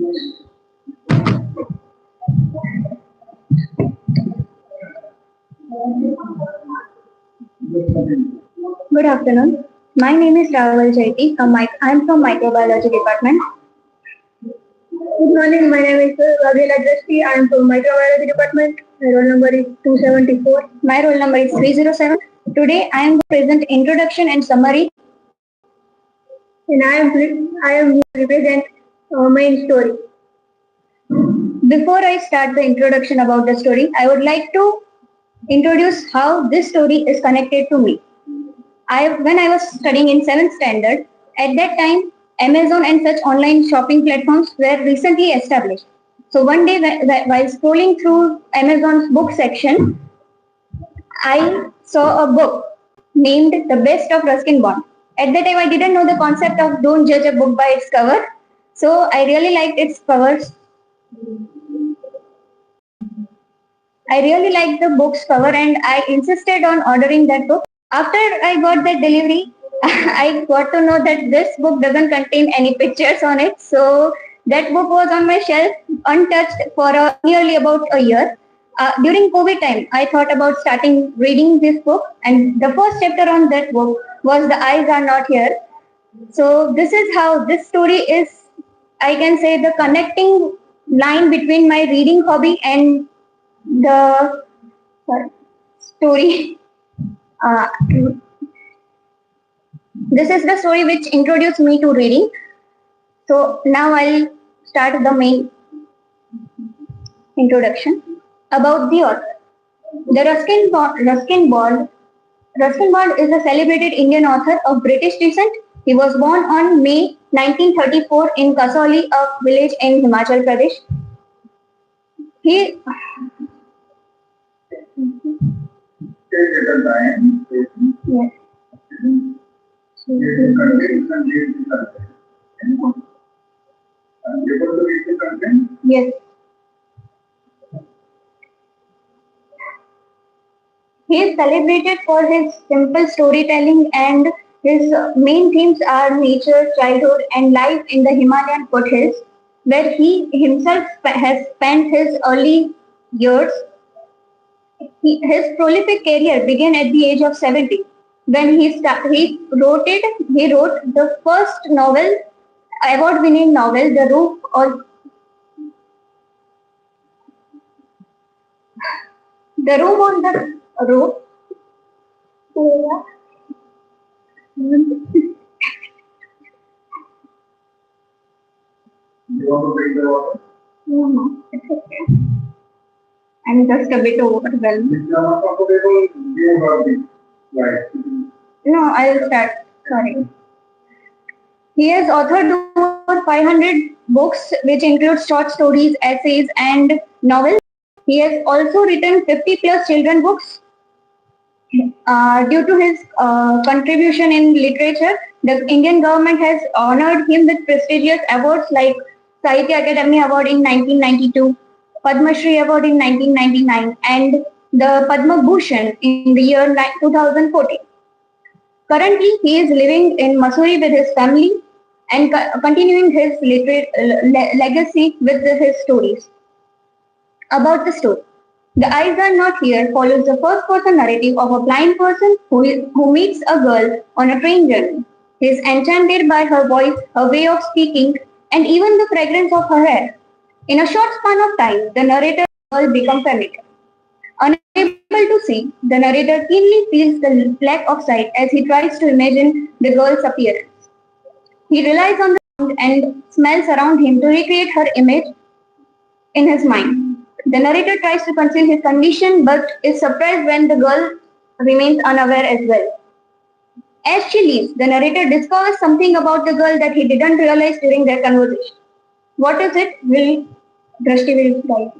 Good afternoon. My name is Raval Jaiti. I am from Microbiology Department. Good morning, my name is Gabriela Dresti. I am from Microbiology Department. My roll number is 274. My roll number is 307. Today I am present introduction and summary. And I am here to present main story. Before I start the introduction about the story, I would like to introduce how this story is connected to me. When I was studying in 7th standard, at that time, Amazon and such online shopping platforms were recently established. So one day, while scrolling through Amazon's book section, I saw a book named The Best of Ruskin Bond. At that time, I didn't know the concept of don't judge a book by its cover. So I really liked its covers. I really liked the book's cover and I insisted on ordering that book. After I got that delivery, I got to know that this book doesn't contain any pictures on it. So that book was on my shelf untouched for nearly about a year. During COVID time, I thought about starting reading this book, and the first chapter on that book was The Eyes Are Not Here. So this is how this story is, I can say, the connecting line between my reading hobby and the story. Uh, this is the story which introduced me to reading. So now I'll start the main introduction about the author. The Ruskin Bond is a celebrated Indian author of British descent. He was born on May 1934 in Kasauli, a village in Himachal Pradesh. He yes. Yes. He is celebrated for his simple storytelling, and his main themes are nature, childhood, and life in the Himalayan foothills, where he himself has spent his early years. His prolific career began at the age of 70 when he wrote the first novel, award-winning novel, The Room on the Roof. You want to drink the water? No, it's okay. I'm just a bit overwhelmed. If you are not comfortable, you have the right. No, I'll start. Sorry. He has authored over 500 books, which include short stories, essays, and novels. He has also written 50 plus children books. Due to his contribution in literature, the Indian government has honored him with prestigious awards like Sahitya Academy Award in 1992, Padma Shri Award in 1999, and the Padma Bhushan in the year 2014. Currently, he is living in Missouri with his family and continuing his legacy with his stories. About the story. The Eyes Are Not Here follows the first person narrative of a blind person who meets a girl on a train journey. He is enchanted by her voice, her way of speaking, and even the fragrance of her hair. In a short span of time, the narrator and the girl become familiar. Unable to see, the narrator keenly feels the lack of sight as he tries to imagine the girl's appearance. He relies on the sound and smells around him to recreate her image in his mind. The narrator tries to conceal his condition but is surprised when the girl remains unaware as well. As she leaves, the narrator discovers something about the girl that he didn't realize during their conversation. What is it? Drashti will tell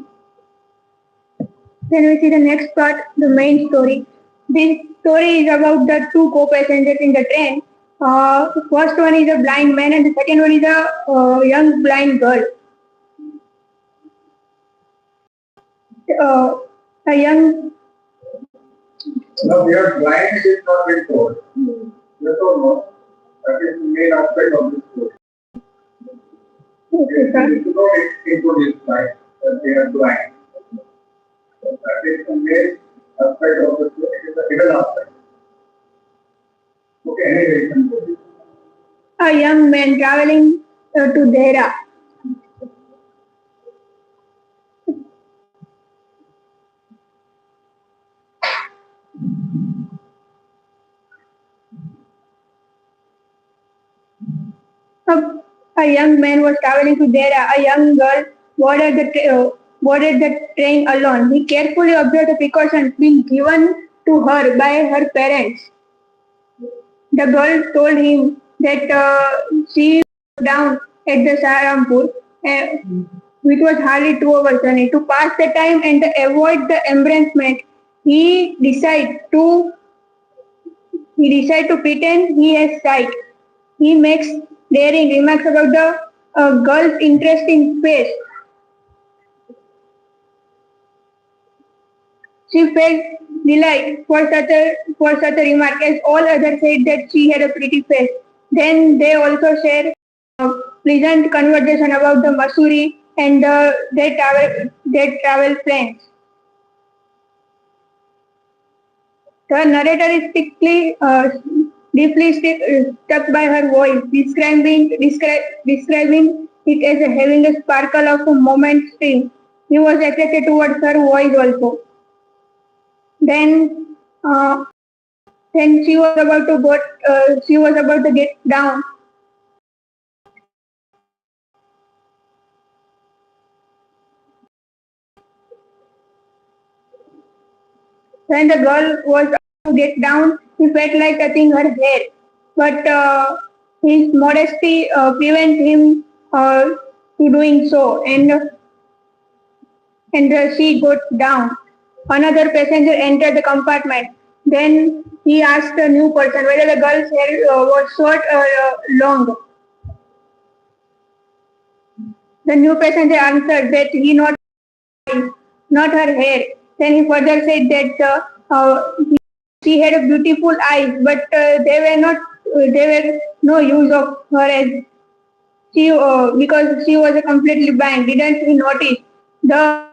you. Then we see the next part, the main story. This story is about the two co-passengers in the train. The first one is a blind man and the second one is a young blind girl. A young... No, we are blind, it is not yet told. Yes or no? That is the main aspect of this story. Okay, sir. You should not into this side that they are blind. That is the main aspect of the story. It is the hidden aspect. Okay, anyway, you can go. A young man traveling to Dehra. A, a young man was traveling to Dehra. A young girl boarded the train alone. He carefully observed the precautions being given to her by her parents. The girl told him that she was down at the Sarampur, which was hardly 2 hours journey. To pass the time and to avoid the embarrassment, he decided to pretend he has sight. He makes daring remarks about the girl's interest in space. She felt delight for such a remark, as all others said that she had a pretty face. Then they also share a pleasant conversation about the Masuri and their travel plans. The narrator is deeply struck by her voice, describing it as having a sparkle of a moment stream. He was attracted towards her voice also. Then, uh, then she was about to get down. When the girl was about to get down, he felt like touching her hair, but his modesty prevents him to doing so, and she got down. Another passenger entered the compartment. Then he asked the new person whether the girl's hair was short or long. The new passenger answered that he not her hair. Then he further said that she had a beautiful eyes, but they were no use of her as she because she was completely blind. Didn't he notice? The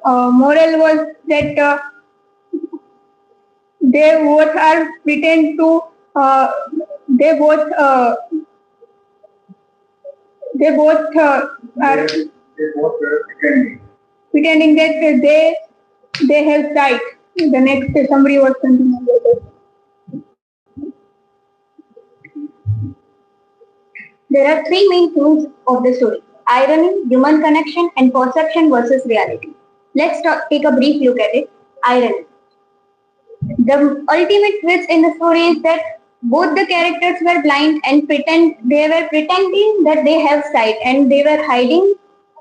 moral was that they both are pretend to they both they both are They both were pretending. pretending that they have sight. The next summary was continuing. There are three main themes of the story: irony, human connection, and perception versus reality. Let's take a brief look at it. Irony. The ultimate twist in the story is that both the characters were blind and they were pretending that they have sight and they were hiding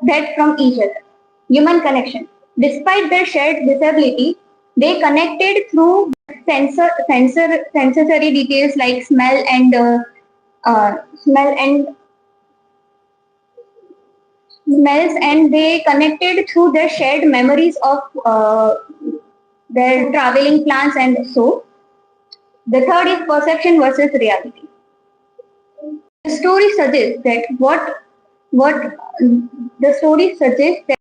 that from each other. Human connection. Despite their shared disability, they connected through sensory details like smell and smells, and they connected through their shared memories of their traveling plans, and so the third is perception versus reality. The story suggests that what the story suggests that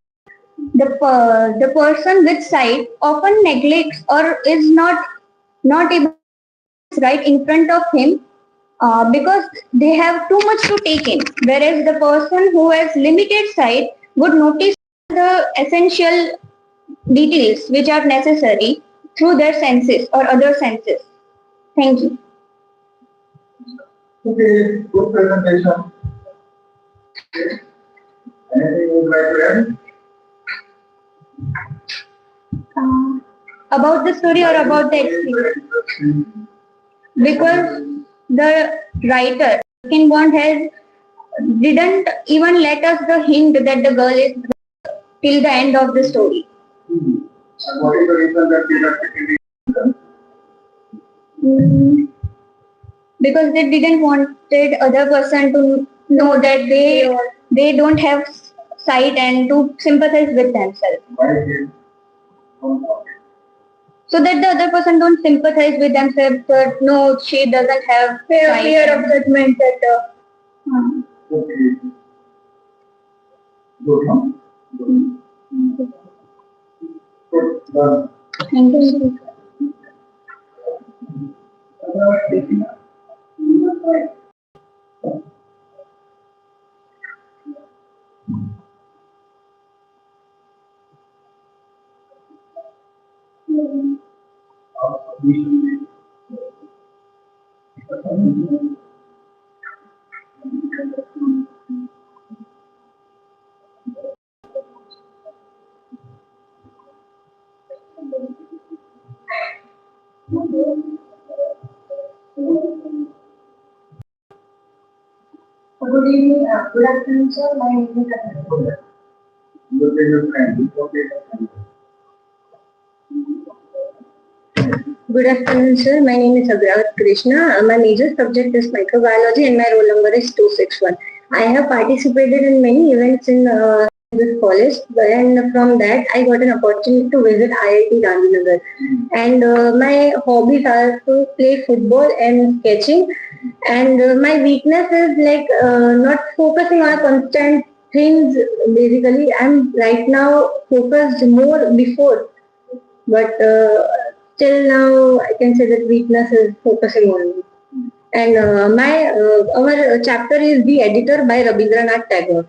the person with sight often neglects or is not able to right in front of him because they have too much to take in, whereas the person who has limited sight would notice the essential details which are necessary through their senses or other senses. Thank you. Okay, good presentation. Okay. Anything you would like to add? Uh, about the story or about the experience? Because the writer in Bond has didn't even let us the hint that the girl is till the end of the story. And what is the reason that they are pretending? Mm, because they didn't wanted other person to know that they don't have sight and to sympathize with themselves. Why is So that the other person don't sympathize with themselves that no, she doesn't have sight. Fear of judgment that okay. Good, no? Good. Good. Done. Thank you. Good evening, good afternoon, sir. My name is Karan. Look at your friend. Look at your friend. Good afternoon, sir. My name is Agravat Krishna. My major subject is microbiology and my roll number is 261. I have participated in many events in this college, and from that I got an opportunity to visit IIT Gandhinagar. And my hobbies are to play football and sketching. And my weakness is like not focusing on constant things. Basically, I'm right now focused more before, but till now I can say that weakness is focusing on me. And my our chapter is The Editor by Rabindranath Tagore.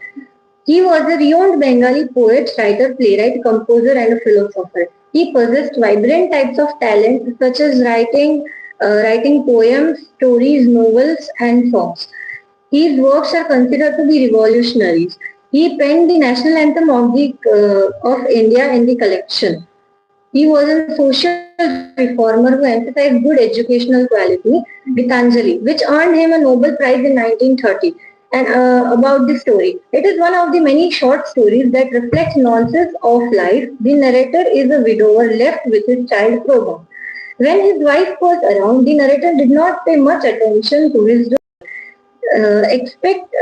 He was a renowned Bengali poet, writer, playwright, composer, and a philosopher. He possessed vibrant types of talent such as writing poems, stories, novels, and songs. His works are considered to be revolutionaries. He penned the national anthem of India in the collection. He was a social reformer who emphasized good educational quality, Gitanjali, which earned him a Nobel Prize in 1930. And about the story, it is one of the many short stories that reflects nuances of life. The narrator is a widower left with his child Prabha. When his wife was around, the narrator did not pay much attention to his except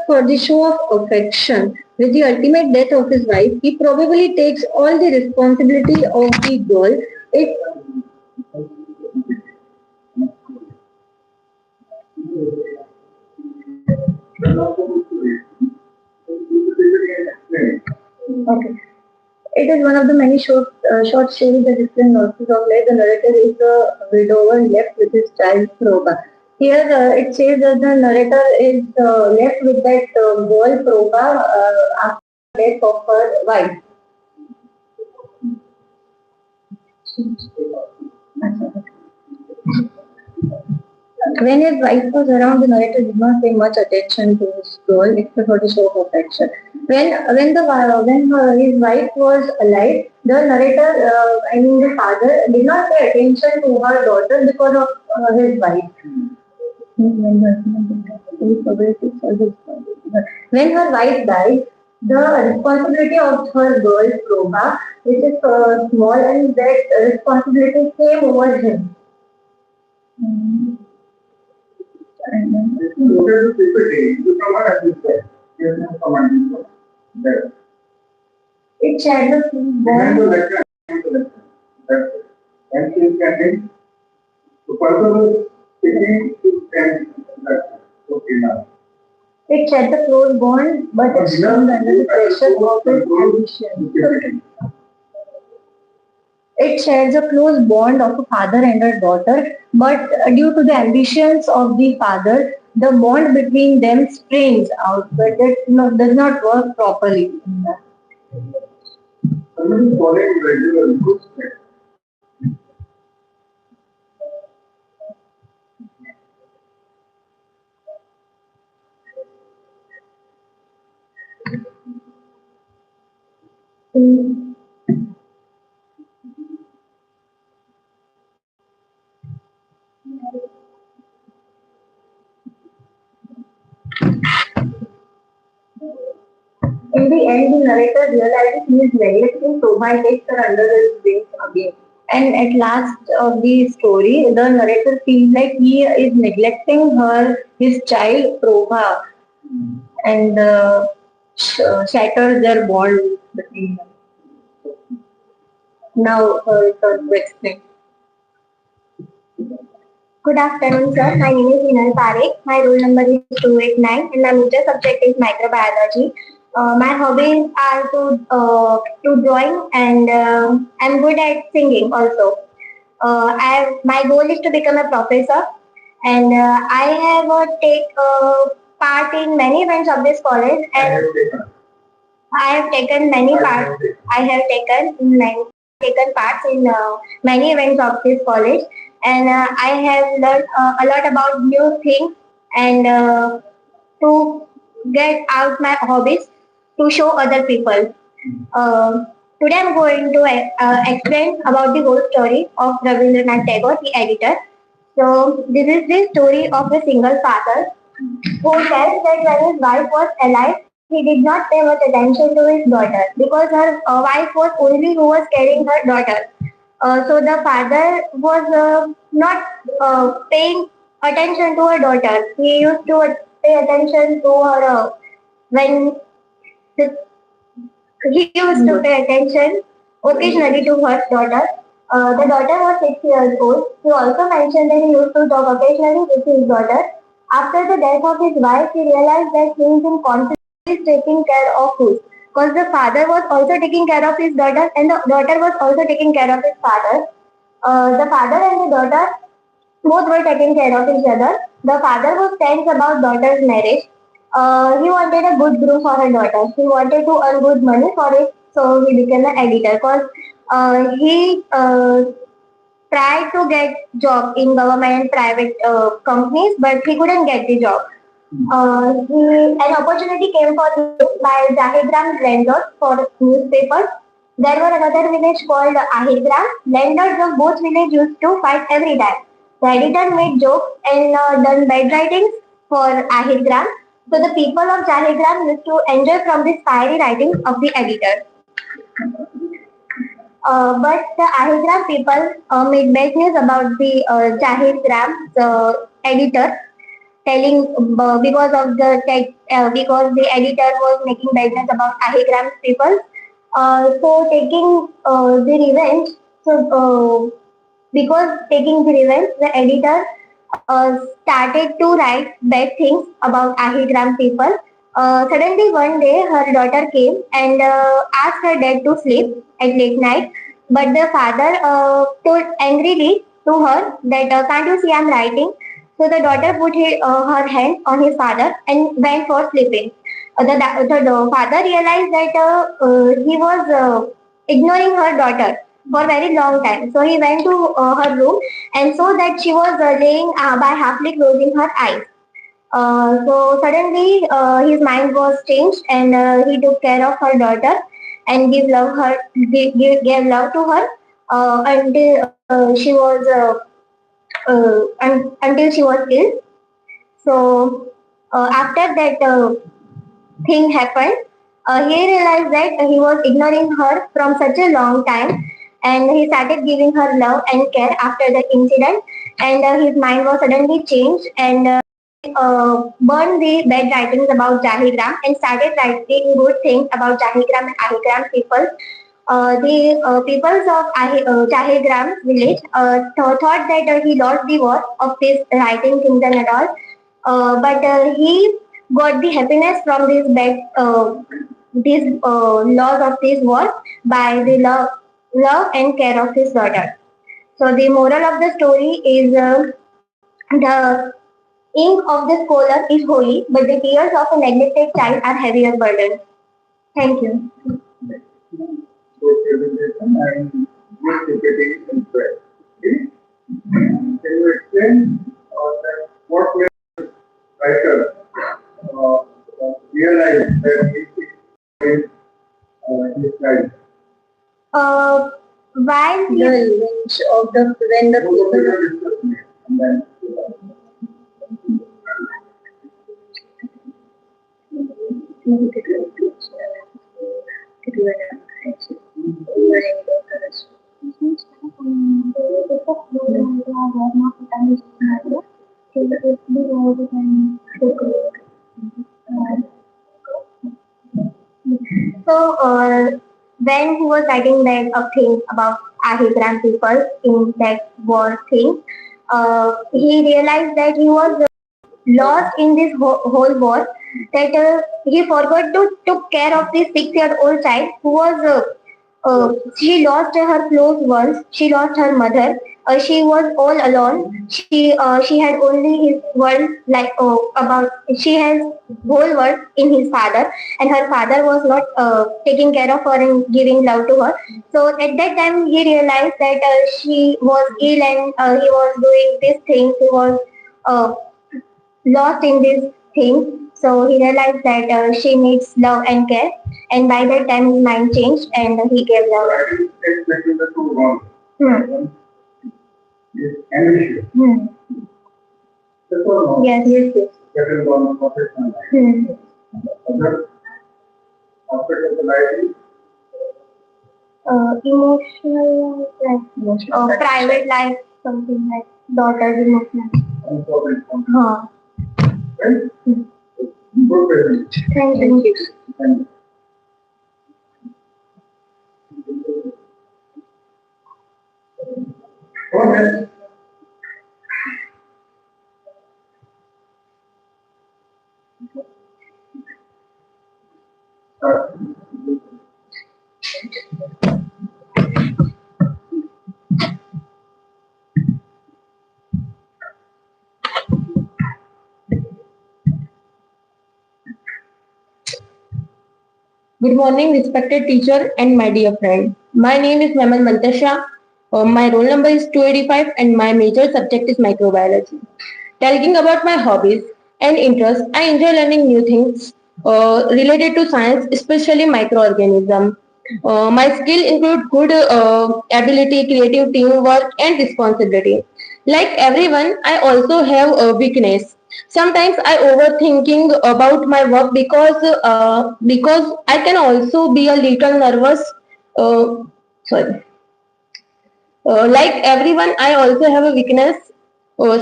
for the show of affection. With the ultimate death of his wife, he probably takes all the responsibility of the girl. It okay. It is one of the many short stories that explain nonsense of life. The narrator is a widower left with his child Proba. Here it says that the narrator is left with that girl Proba after the death of her wife. When his wife was around, the narrator did not pay much attention to his girl except for the show of affection. When his wife was alive, the narrator, the father, did not pay attention to her daughter because of his wife. When her wife died, the responsibility of her girl, Proba, which is small, and that responsibility came over him. And then Look at the PPT. You command as you said. Yes, no command. There. it shared the Behind the bond. lecture, behind the lecture. That's it. And she is standing. The purpose of speaking to stand. That's it. Okay, now. It shared the close bond, but it stormed under the pressure of his ambition. It shares a close bond of a father and a daughter, but due to the ambitions of the father, the bond between them strains out, but it does not work properly. Somebody following regular good step. In in the end, the narrator realizes he is neglecting Shobha and takes her under his wings again. And at last of the story, the narrator feels like he is neglecting his child Prabha, and shatters their bond between them. Now, turn to explain. Good afternoon, sir. My name is Vinal Parekh. My roll number is 289 and my major subject is microbiology. My hobbies are to drawing and I'm good at singing also. My goal is to become a professor, and I have take part in many events of this college, and I have taken many parts. I have taken parts in many events of this college, and I have learned a lot about new things and to get out my hobbies to show other people. Uh, Today I'm going to explain about the whole story of Rabindranath Tagore, the editor. So this is the story of a single father who tells that when his wife was alive, he did not pay much attention to his daughter because her wife was only who was caring her daughter. So the father was not paying attention to her daughter. He used to pay attention to her when the he used to pay attention occasionally to her daughter. The daughter was 6 years old. He also mentioned that he used to talk occasionally with his daughter. After the death of his wife, he realized that he is in constantly taking care of food. Because the father was also taking care of his daughter and the daughter was also taking care of his father. The father and the daughter both were taking care of each other. The father was tense about daughter's marriage. He wanted a good groom for her daughter. He wanted to earn good money for it, so he became an editor. Because he tried to get job in government and private companies, but he couldn't get the job. An opportunity came for him by Jahidram landlord for newspapers. There were another village called Ahirgram. Landlords of both villages used to fight every time. The editor made jokes and done bad writings for Ahirgram. So the people of Jahidram used to enjoy from the fiery writings of the editor. But the Ahigram people made bad news about the Jahidram's editor telling because of the because the editor was making badness about Ahigram's people. So taking the revenge, so because taking the revenge, the editor started to write bad things about Ahigram people. Suddenly one day her daughter came and asked her dad to sleep at late night, but the father told angrily to her that can't you see I'm writing? So the daughter put her hand on his father and went for sleeping. The father realized that he was ignoring her daughter for a very long time. So he went to her room and saw that she was laying by halfly closing her eyes. So suddenly his mind was changed and he took care of her daughter and gave love to her until she was until she was ill. So after that thing happened, he realized that he was ignoring her from such a long time, and he started giving her love and care after the incident. And his mind was suddenly changed, and burned the bad writings about Jahigram and started writing good things about Jahigram and Ahigram people. The peoples of Jahigram village thought that he lost the war of his writing things and all, but he got the happiness from this loss of this war by the love and care of his daughter. So the moral of the story is the ink of the scholar is holy, but the tears of a neglected child are heavier burden. Thank you. Good presentation and good repeating in prayer. Okay? Can you explain that what made the writer uh, realize that he is his child? Uh, while The image of the when the Both of people you are discussing it, and then So, when he was writing that thing about Ahigram people in that war thing, he realized that he was lost in this whole war that he forgot to took care of this 6-year-old child who was she lost her close ones. She lost her mother. She was all alone. She had only his world like about she has whole world in his father, and her father was not taking care of her and giving love to her. So at that time he realized that she was ill and he was doing these things. He was uh, lost in this thing. So he realized that she needs love and care. And by that time, his mind changed and he gave So love. I think it's between the two wrongs. Hmm. One is ambitious. Hmm. That's all wrong. Yes, yes, yes. Second one, professional life. Hmm. Other aspect of the life is Emotional life, private life, something like daughter's emotional. unsolved conflict. Huh. Right? Hmm. Good present. Thank you. And okay. Start. Good morning, respected teacher and my dear friend. My name is Mamal Mantasha. My roll number is 285 and my major subject is microbiology. Talking about my hobbies and interests, I enjoy learning new things related to science, especially microorganism. My skill include good ability, creative teamwork, and responsibility. Like everyone, I also have a weakness. Sometimes I overthinking about my work because I can also be a little nervous. Uh, sorry. Like everyone, I also have a weakness.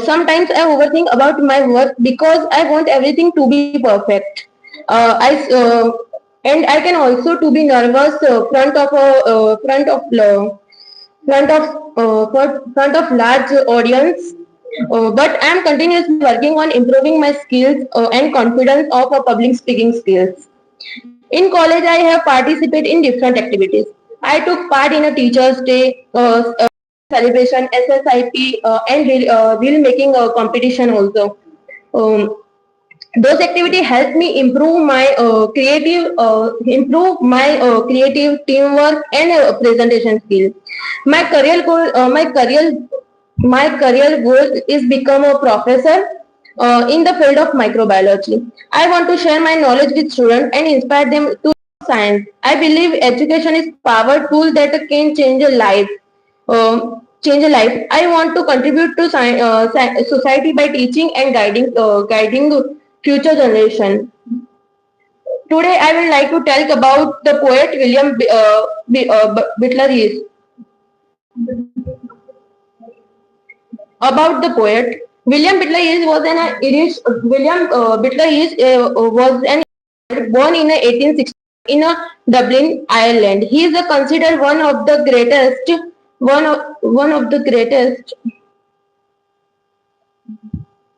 Sometimes I overthink about my work because I want everything to be perfect. And I can also to be nervous front of large audience. But I am continuously working on improving my skills and confidence of a public speaking skills. In college, I have participated in different activities. I took part in a Teachers' Day celebration, SSIP, and reel making competition also. Um, those activities helped me improve my creative teamwork and presentation skill. My career goal, uh, my career, my career goal is become a professor in the field of microbiology. I want to share my knowledge with students and inspire them to science. I believe education is power tool that can change a life. Change a life. I want to contribute to society by teaching and guiding future generation. Today, I would like to talk about the poet Butler Yeats. About the poet, William Butler Yeats was an Irish. William Butler Yeats was an born in 1860 in Dublin, Ireland. He is considered one of the greatest.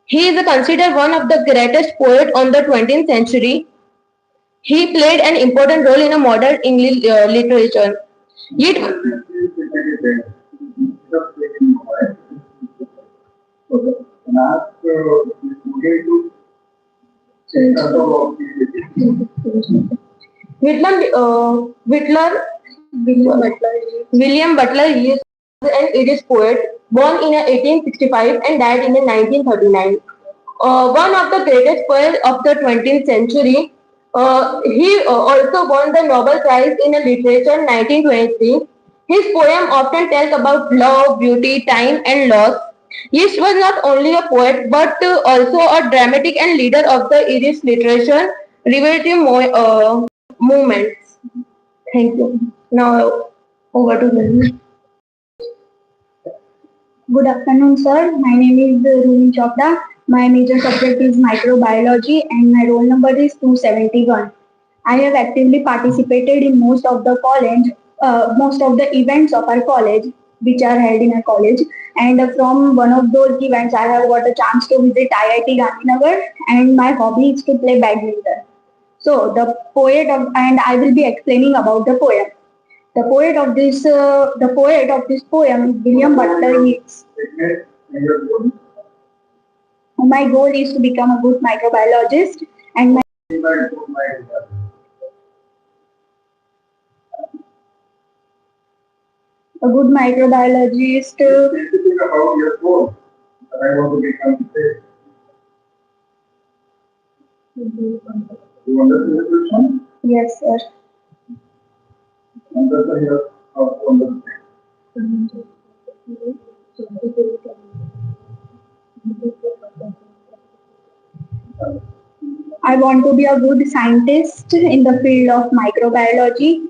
He is considered one of the greatest poet on the 20th century. He played an important role in a modern English literature. Yet, And ask to take control of the Whitler, William Butler is an Irish poet born in 1865 and died in 1939. One of the greatest poets of the 20th century. He also won the Nobel Prize in Literature in 1923. His poem often tells about love, beauty, time, and loss. Yeats was not only a poet but also a dramatic and leader of the Irish literature movements. Thank you. Now over to Lily. Good afternoon, sir. My name is Rumi Chopra. My major subject is microbiology and my roll number is 271. I have actively participated in most of the events of our college. which are held in a college. And from one of those events, I have got a chance to visit IIT Gandhinagar, and my hobby is to play badminton. So and I will be explaining about the poem. The poet of this poem is William Butler Yeats. My goal is to become a good microbiologist, and a good microbiologist. Anything about your goal that I want to become today? You understand the question? Yes, sir. Understand your how to understand. I want to be a good scientist in the field of microbiology,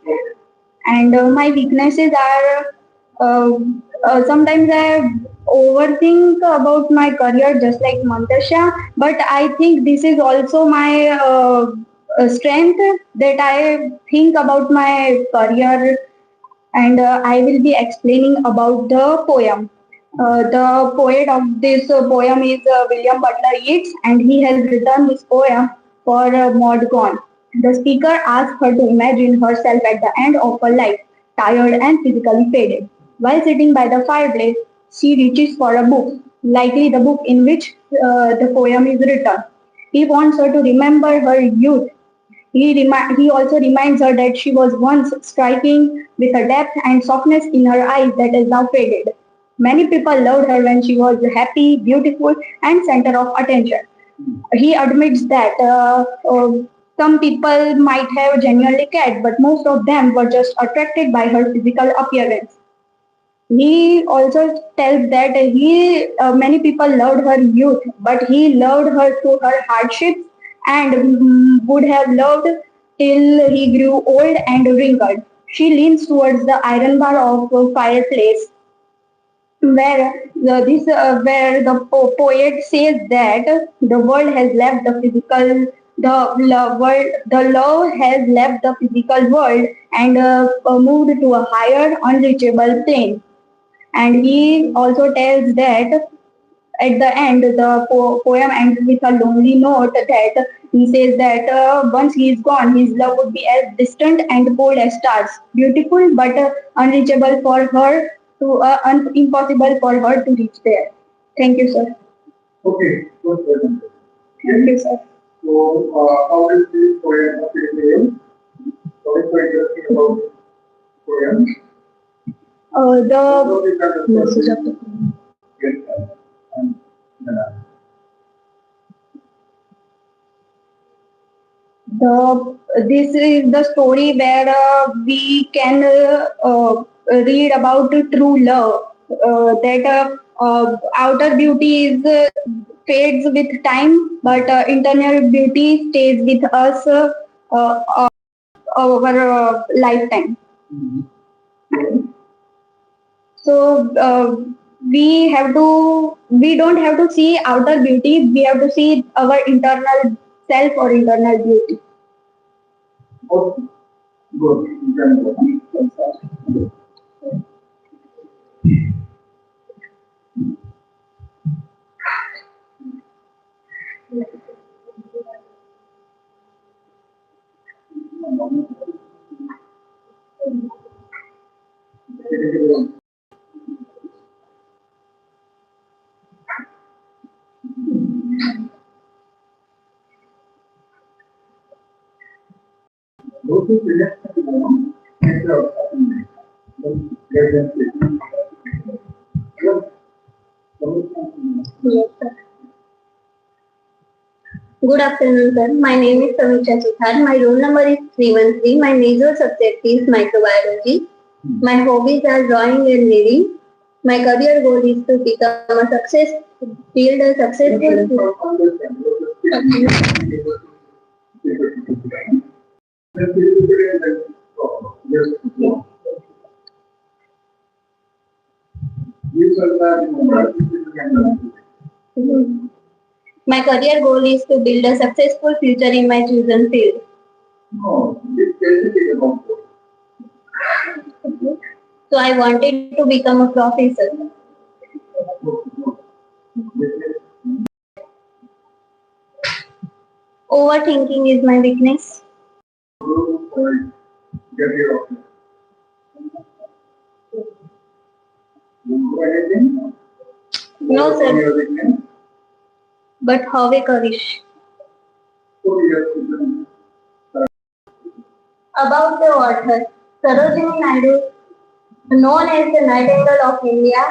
and my weaknesses are uh, sometimes I overthink about my career just like Mantasha, but I think this is also my strength that I think about my career, and I will be explaining about the poem. The poet of this poem is William Butler Yeats, and he has written this poem for Maud Gonne. The speaker asks her to imagine herself at the end of her life, tired and physically faded. While sitting by the fireplace, she reaches for a book, likely the book in which the poem is written. He wants her to remember her youth. He also reminds her that she was once striking with a depth and softness in her eyes that has now faded. Many people loved her when she was happy, beautiful, and center of attention. He admits that some people might have genuinely cared, but most of them were just attracted by her physical appearance. He also tells that many people loved her youth, but he loved her through her hardships and would have loved till he grew old and wrinkled. She leans towards the iron bar of a fireplace, where the poet says that the world has left the physical the love has left the physical world and moved to a higher unreachable plane. And he also tells that at the end, the poem ends with a lonely note that he says that once he is gone, his love would be as distant and cold as stars, beautiful but unreachable for her impossible for her to reach there. Thank you, sir. Okay, good presentation. Thank you, sir. So, how is this poem appear to you? What is so interesting about this poem? The So, we can message of the poem. Yes, and This is the story where we can read about true love. That outer beauty is fades with time, but internal beauty stays with us over lifetime. So we don't have to see outer beauty. We have to see our internal self or internal beauty. okay, good. You can go on. Go to the next one. Enter of happiness. Get them to yes. Yes, sir. Good afternoon, sir. My name is Samiksha Suthar. My roll number is 313. My major subject is microbiology. My hobbies are drawing and reading. My career goal is to become a success, build a successful. My career goal is to build a successful future in my chosen field. No, this basically about So I wanted to become a professor. Overthinking is my weakness. Get your anything? No, From sir. your weakness? But how a Karish? So yes, About the author, Sarojini Naidu, known as the Nightingale of India,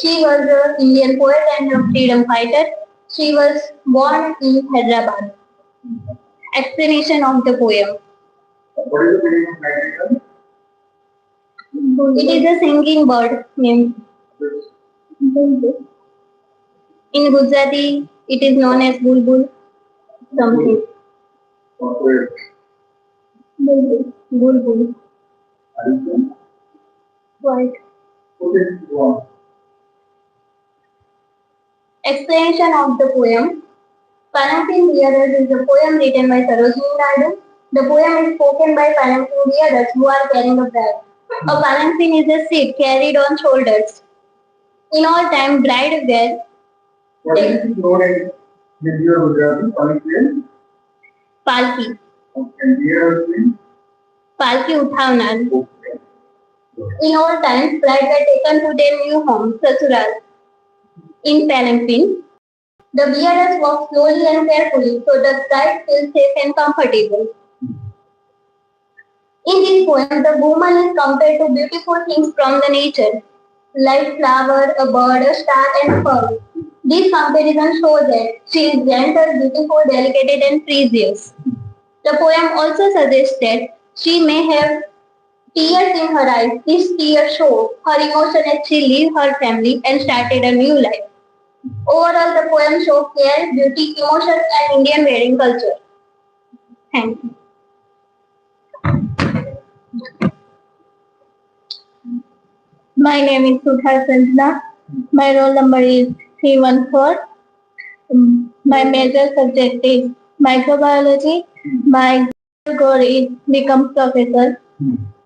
she was an Indian poet and a freedom fighter. She was born in Hyderabad. Explanation of the poem. what is the meaning of nightingale? It is a singing bird named in Gujarati. It is known as bulbul something. Poet. Bulbul. Alison? Right. Okay, go on. Explanation of the poem. Palanquin Bearers is a poem written by Sarojini Naidu. The poem is spoken by palanquin bearers who are carrying a bride. A palanquin is a seat carried on shoulders. In all time, bride wear What is known as Vidya Gujarati? Palanquin? palki. And here means? Palki उठावनार. Okay. In all times, brides were taken to their new home, Sasural. In palanquin, the bearers walk slowly and carefully so the bride feels safe and comfortable. In this poem, the woman is compared to beautiful things from the nature, like flower, a bird, a star, and pearl. This comparison shows that she is gentle, beautiful, delicate, and precious. The poem also suggests that she may have tears in her eyes. These tears show her emotion as she leaves her family and started a new life. Overall, the poem shows care, beauty, emotion, and Indian wedding culture. Thank you. My name is Sudha Sanjana. My roll number is 314. My major subject is microbiology. My goal is become professor.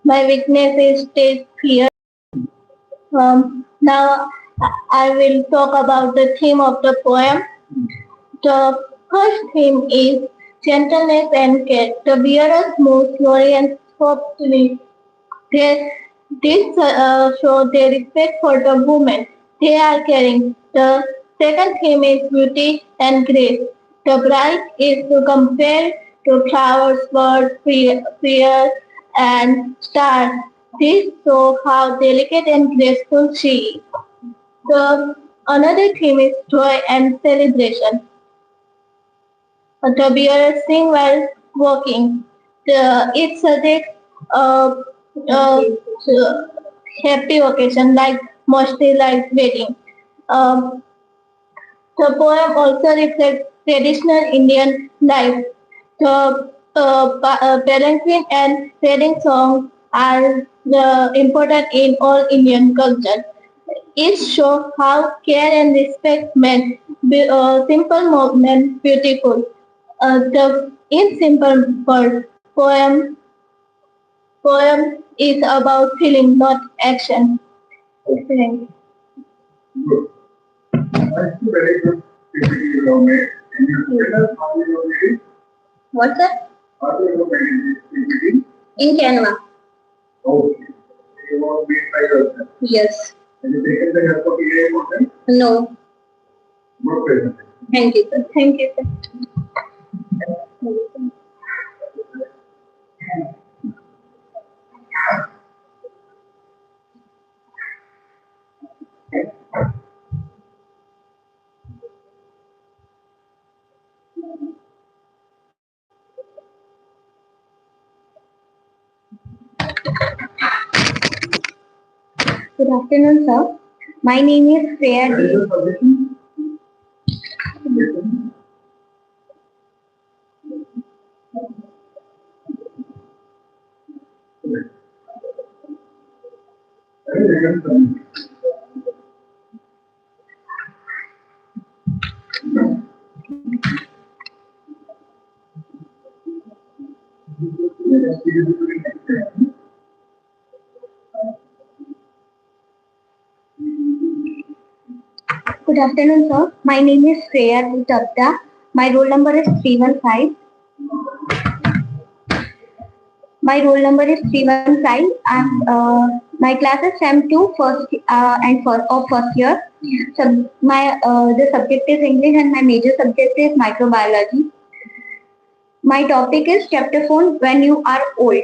My weakness is stage fear. Now I will talk about the theme of the poem. The first theme is gentleness and care. The bearers move slowly and softly. They, this shows their respect for the woman they are carrying. The second theme is beauty and grace. The bride is compared to flowers, birds, fears, and stars. This shows how delicate and graceful she is. The another theme is joy and celebration. The bearers sing while walking. It suggests a happy occasion like mostly like wedding. Um, the poem also reflects traditional Indian life. The palanquin and wedding songs are important in all Indian culture. It shows how care and respect make simple movement beautiful. In simple words, poem is about feeling, not action. Feeling. Good. That's a very good PPT you have made. Can you tell us how you have made it? What's that? How you have made this PPT? In Canva. Okay. You have made by yourself. Yes. Have you taken the help of AI model? No. Good presentation. Thank you, sir. Thank you, sir. Good afternoon, sir. My name is Freya What is D. the suggestion? Listen. Very good. Good afternoon, sir. My name is Shreya Gupta. My roll number is 315. My roll number is 315. My class is SEM-2 first year. So the subject is English and my major subject is microbiology. My topic is chapter 4 When You Are Old.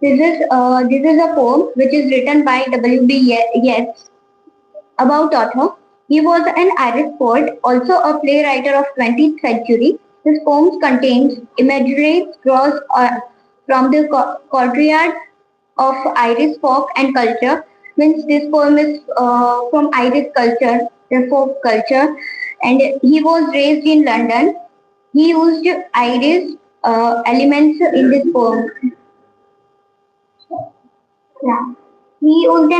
This is a poem which is written by W.B. Yeats. About author, he was an Irish poet, also a playwright of 20th century. His poems contains imagery draws from the courtyard of Irish folk and culture. Means this poem is from Irish culture, the folk culture, and he was raised in London. He used Irish elements in this poem. Yeah. He used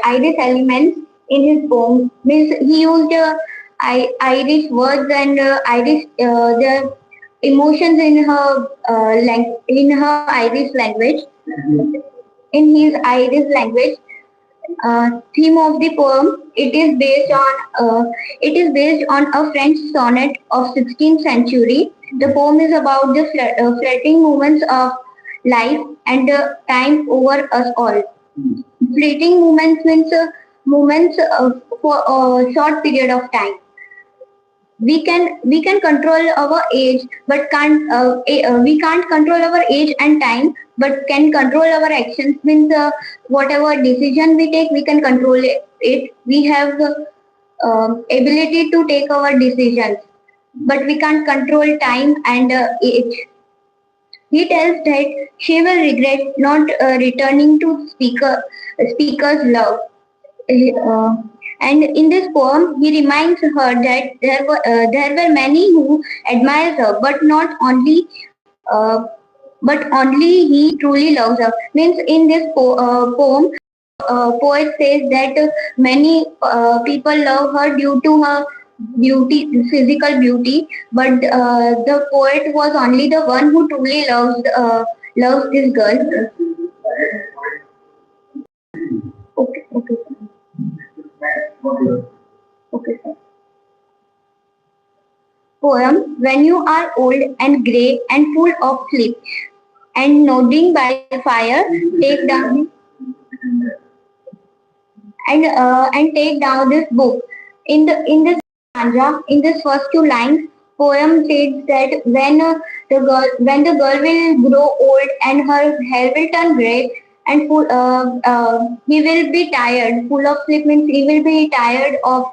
Irish elements in his poem. Means he used Irish words and Irish the emotions in her in her Irish language. In his Irish language, theme of the poem it is based on a French sonnet of 16th century. The poem is about the fleeting moments of life and time over us all. Fleeting moments means moments for a short period of time. We can control our age, but we can't control our age and time, but can control our actions. Means whatever decision we take, we can control it. We have ability to take our decisions, but we can't control time and age. He tells that she will regret not returning to speaker's love. Uh, and in this poem, he reminds her that there were many who admire her, but only he truly loves her. Means in this poem, poet says that many people love her due to her beauty, physical beauty, but the poet was only the one who truly loves this girl. Okay, okay, okay, sir. Poem: When you are old and grey and full of sleep, and nodding by the fire, take down and take down this book. In this stanza, in this first two lines, poem says that when the girl will grow old and her hair will turn grey and he will be tired. Full of sleep means he will be tired of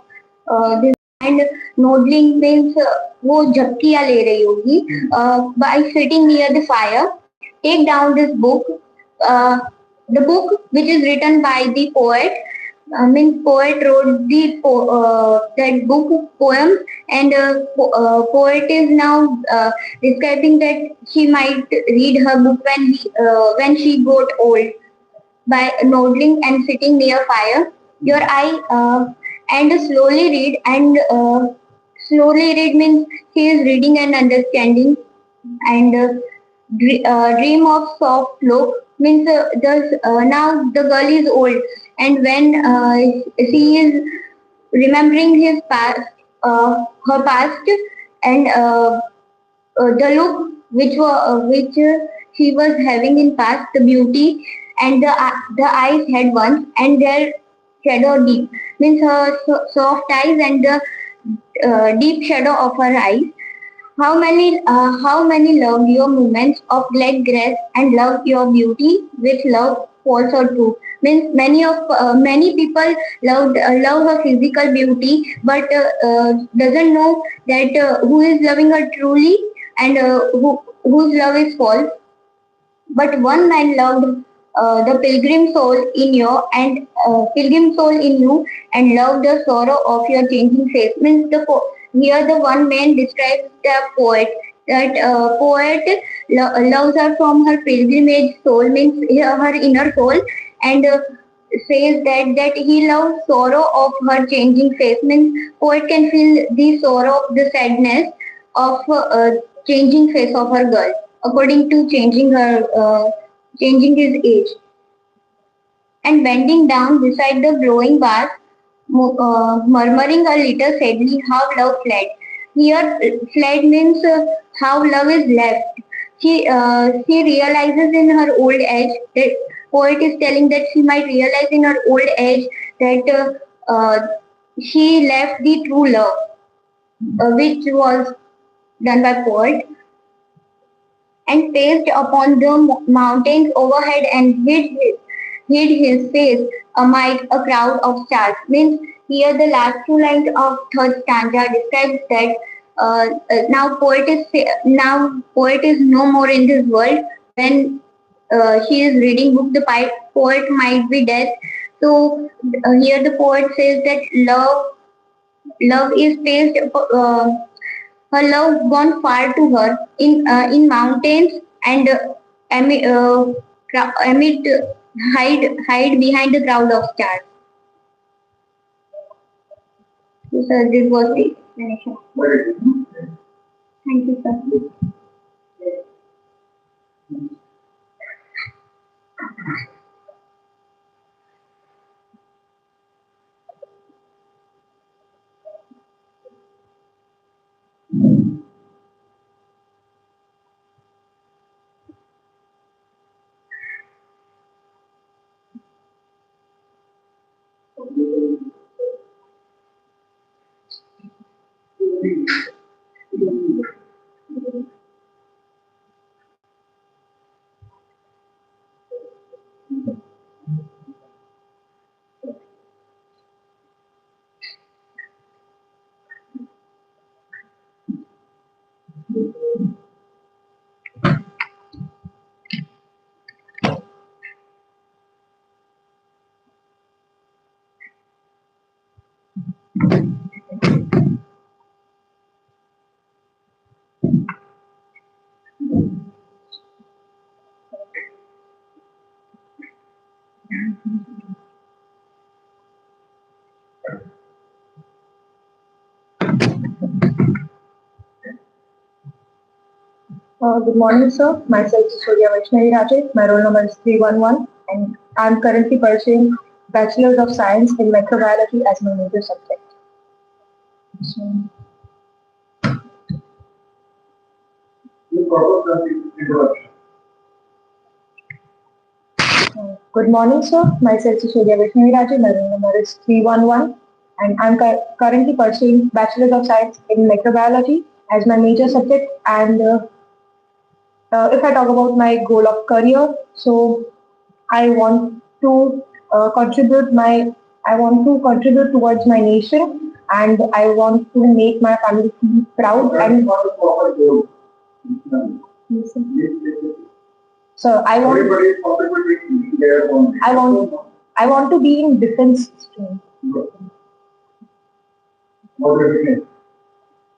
this, and nodding means वो झपकियाँ ले रही होगी by sitting near the fire. Take down this book. Uh, the book which is written by the poet. Means poet wrote that book poem, and poet is now describing that she might read her book when she got old by nodding and sitting near fire. Your eye and slowly read means she is reading and understanding, and dream of soft look means now the girl is old, and when she is remembering her past, and the look which she was having in past, the beauty and the eyes had once, and their shadow deep means her soft eyes and the deep shadow of her eyes. How many love your moments of black grass and love your beauty with love false or true? Means many people love her physical beauty, but doesn't know that who is loving her truly, and whose love is false. But one man loved the pilgrim soul in you, and loved the sorrow of your changing face. Means here the one man describes the poet, that poet loves her from her pilgrimage soul, means her inner soul, and says that he loves sorrow of her changing face. Means poet can feel the sorrow, the sadness of changing face of her girl according to changing his age. And bending down beside the glowing bars, murmuring a little sadly how love fled. Here, fled means how love is left. She realizes in her old age that poet is telling that she might realize in her old age that she left the true love, which was done by poet, and paced upon the mountains overhead and hid his face amid a crowd of stars. Means here the last two lines of third stanza describes that now poet is no more in this world. When she is reading book, the poet might be dead. So here the poet says that love is paced. Her love gone far to her in mountains and amid, amid hide behind the crowd of stars. So, sir, this was the explanation. Thank you, sir. Good morning, sir. Myself is Surya Vaishnavi Rajesh. My roll number is 311, and I'm currently pursuing Bachelor's of Science in Microbiology as my major subject. So, You propose the introduction. Good morning, sir. Myself is Surya Vaishnavi Rajesh. My roll number is 311, and I'm currently pursuing Bachelor's of Science in Microbiology as my major subject. And if I talk about my goal of career, so I want to I want to contribute towards my nation, and I want to make my family feel proud. And so Everybody is contributing their own. I want to be in defense stream. What do you think?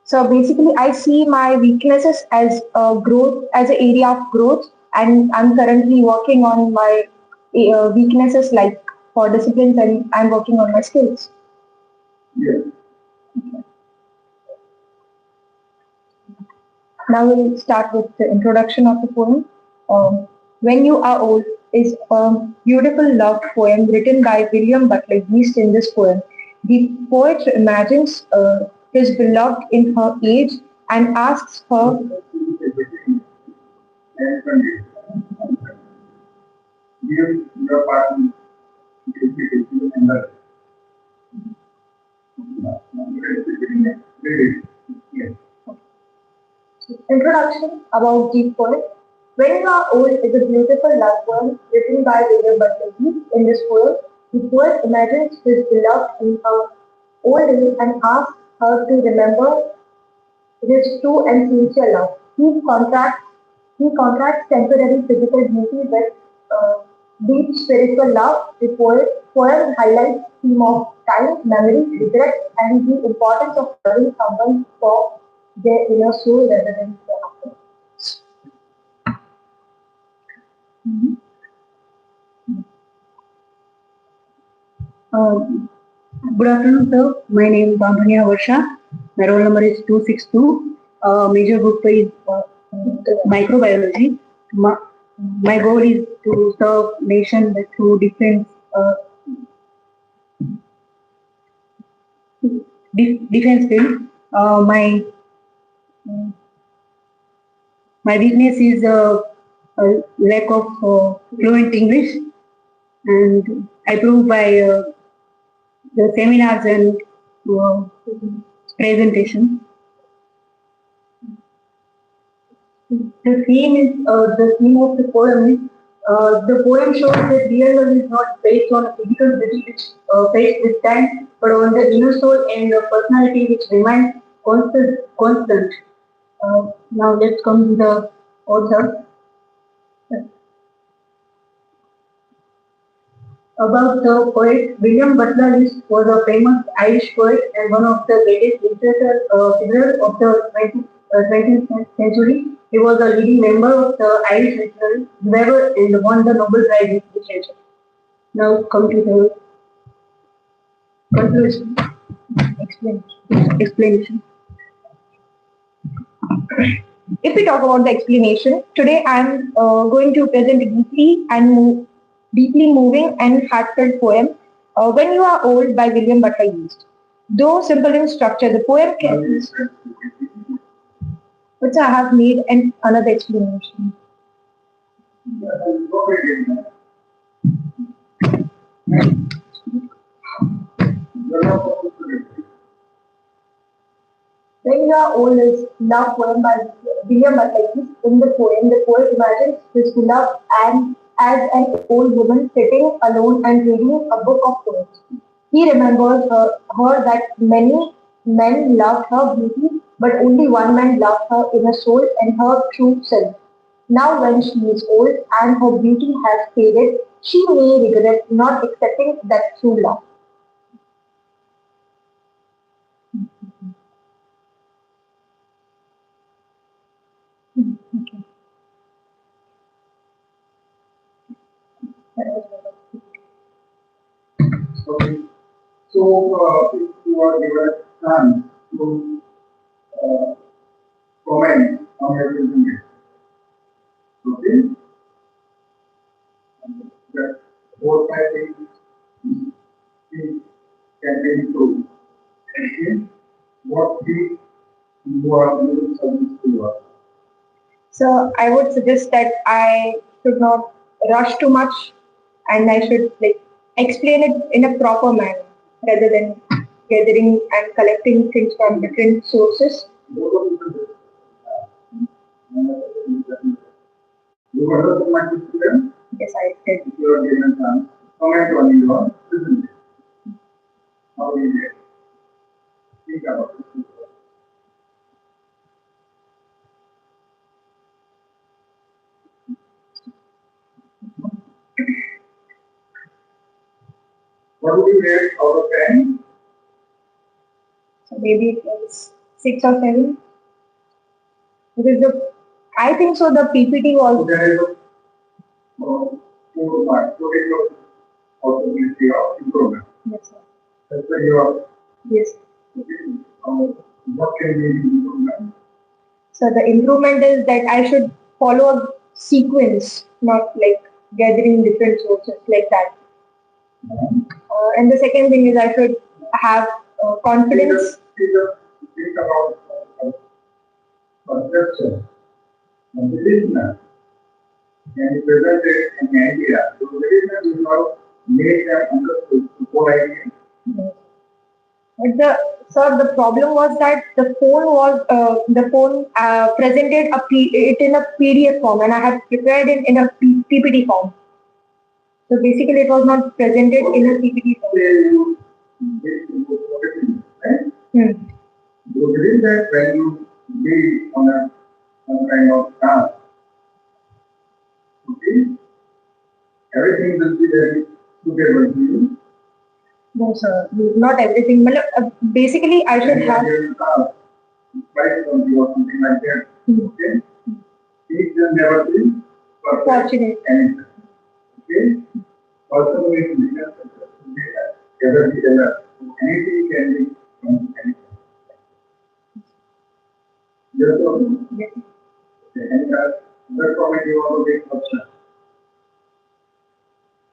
So basically, I see my weaknesses as growth, as an area of growth, and I'm currently working on my weaknesses like for disciplines, and I'm working on my skills. Yes. Now we'll start with the introduction of the poem. When You Are Old is a beautiful love poem written by William Butler Yeats. In this poem, the poet imagines his beloved in her age and asks her Give your partner and the yes. introduction about the poem. When You Are Old is a beautiful love poem written by William Butler Yeats. In this poem, the poet imagines his beloved in her old age and asks her to remember his true and sincere love. He contracts temporary physical beauty with deep spiritual love. The poem highlights theme of time, memory, regret, and the importance of loving someone for their inner soul rather than their outer. Good afternoon, sir. My name is Antonia Varsha. My roll number is 262. Major book is microbiology. My goal is to serve nation through defense defense field. My weakness is a lack of fluent English, and I prove by the seminars and uh, presentation. The theme of the poem is the poem shows that real love is not based on a physical beauty which fades with time, but on the inner soul and the personality which remains constant. Now let's come to the author. About the poet, William Butler was a famous Irish poet and one of the greatest literature figures of the 20th century. He was a leading member of the Irish Literary Revival and won the Nobel Prize in Literature. Now come to the conclusion. Explanation. If we talk about the explanation, today I'm going to present a deeply moving and heartfelt poem, When You Are Old by William Butler Yeats. Though simple in structure, the poem can, which I have made another explanation. When You Are Old is love poem by William Butler Yeats. In the poet imagines his beloved and as an old woman sitting alone and reading a book of poems. He remembers her that many men loved her beauty, but only one man loved her inner soul and her true self. Now, when she is old and her beauty has faded, she may regret not accepting that true love. Okay. So, if you are given a chance to uh, comment on your resume, okay, that what I think can be improved. Okay, what things you are doing service to us. So I would suggest that I should not rush too much and I should explain it in a proper manner rather than gathering and collecting things from different sources. Both of you you understand my question? Yes, I did. If you are given a chance, comment on your resume. How do you get? Think about it. What would you rate out of 10? So maybe it was 6 or 7. Because I think so the PPT So was, there is a 4 marks. So it was possibility of improvement. yes, sir. That's why you are Yes. okay. What can be improvement? So the improvement is that I should follow a sequence, not like gathering different sources like that. And the second thing is I should have confidence. Think about perception and the listener. And you present it in an idea. So the listener will not make them understood the whole idea. But the problem was that the phone presented it in a PDF form, and I had prepared it in a PPT form. So basically, it was not presented in a PPT form. Say you get to everything, right? Hmm. You believe that when you be on a some kind of task, okay, everything will be very suitable to you. No, sir, not everything. Basically, I should When you are have. given a task, write something or something like that, Hmm. okay? Each will never be perfect Fortunate. anything, okay? Also, it becomes ever be ever. Anything can be from anything. Therefore, Yes. and other comment you want to make option.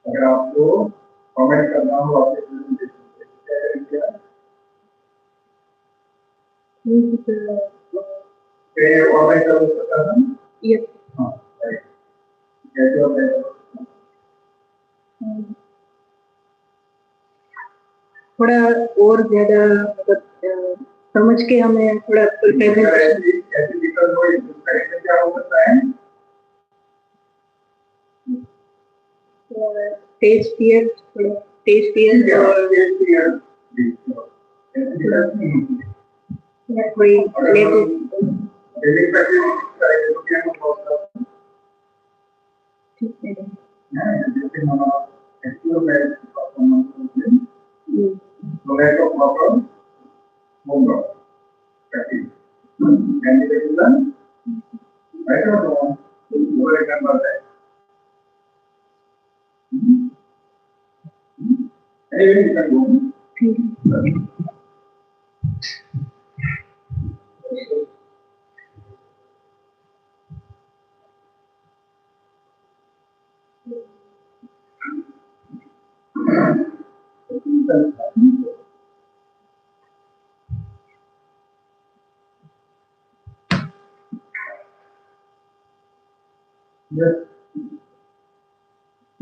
अगर आपको comment करना हो आपके presentation पे, क्या करेंगे आप? और मैं करूँ सकता हूँ? Yes. हाँ, right. कैसे और मैं थोड़ा और ज्यादा मतलब समझ के हमें थोड़ा ऐसी ऐसी दिक्कत हो इसका इसमें क्या हो सकता है? टेस्ट फियर थोड़ा टेस्ट फियर और कोई डेली प्रैक्टिस करेंगे तो क्या होगा? जैसे हम एक्चुअल में performance no lack of proper homework practice. Candidate is done. Right or wrong? Over remember that. Anyway, you can go. Yes.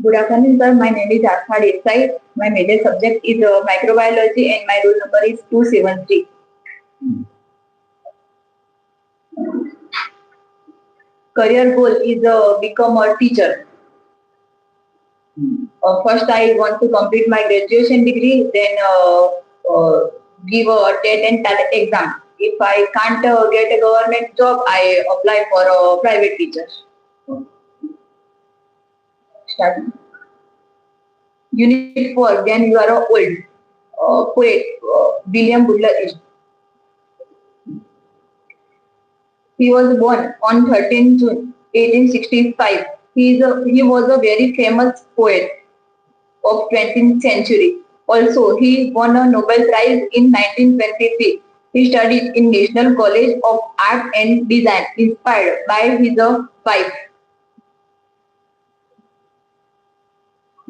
Good afternoon, sir. My name is Artha Desai. My major subject is microbiology and my roll number is 273. Career goal is become a teacher. First, I want to complete my graduation degree, then give a TET and TAT exam. If I can't get a government job, I apply for a private teacher. Start. Unit 4, when you are old. Poet, William Butler Yeats. He was born on 13 June 1865. He was a very famous poet of 20th century. Also, he won a Nobel Prize in 1923. He studied in National College of Art and Design, inspired by his wife.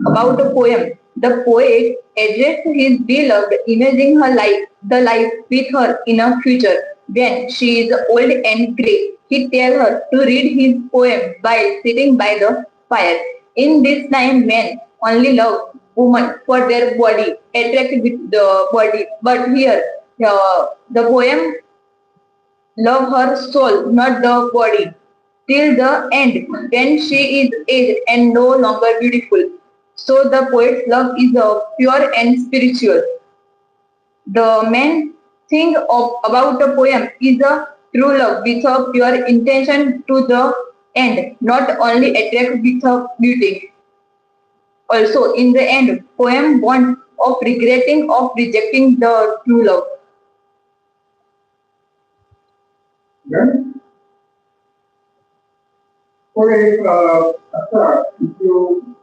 About a poem, the poet addressed his beloved, imagining the life with her in a future when she is old and grey. He tells her to read his poem while sitting by the fire. In this time, men only love women for their body, attracted with the body. But here, the poem love her soul, not the body, till the end, when she is aged and no longer beautiful. So the poet's love is pure and spiritual. The main thing about the poem is a true love with a pure intention to the end, not only attract with her beauty. Also, in the end, poem want of regretting of rejecting the true love. Then, if you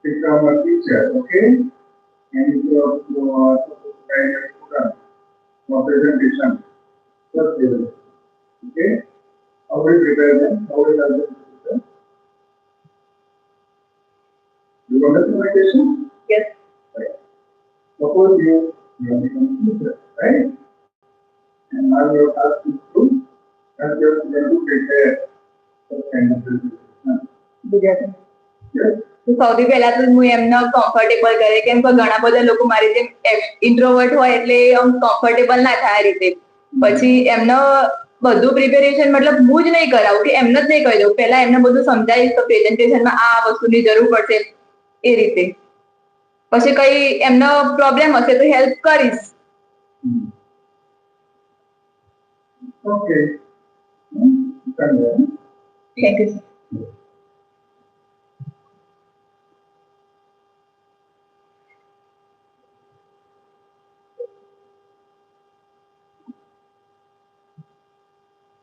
become a teacher, okay, and if you are supposed to write a student for presentation, just level, okay, how will you prepare them? How will you help them to prepare? You understand my question? Yes. Right. Suppose you have become a teacher, right? And now you are asked to and you are going to prepare for kind of presentation. Gujarati. Yes. તો સૌથી પહેલા તો હું એમને comfortable કરે કેમ કે ઘણા બધા લોકો મારી જેમ ઇન્ટ્રોવર્ટ હોય એટલે આમ કમ્ફર્ટેબલ ના થાય આ રીતે પછી એમને બધું પ્રિપેરેશન મતલબ હું જ નહીં કરાવું કે એમને જ નહીં કહી દઉં પહેલા એમને બધું સમજાવીશ તો પ્રેઝન્ટેશનમાં આ વસ્તુની જરૂર પડશે એ રીતે પછી કઈ એમનો પ્રોબ્લેમ હશે તો હેલ્પ કરીશ. Okay. Thank you. Thank you.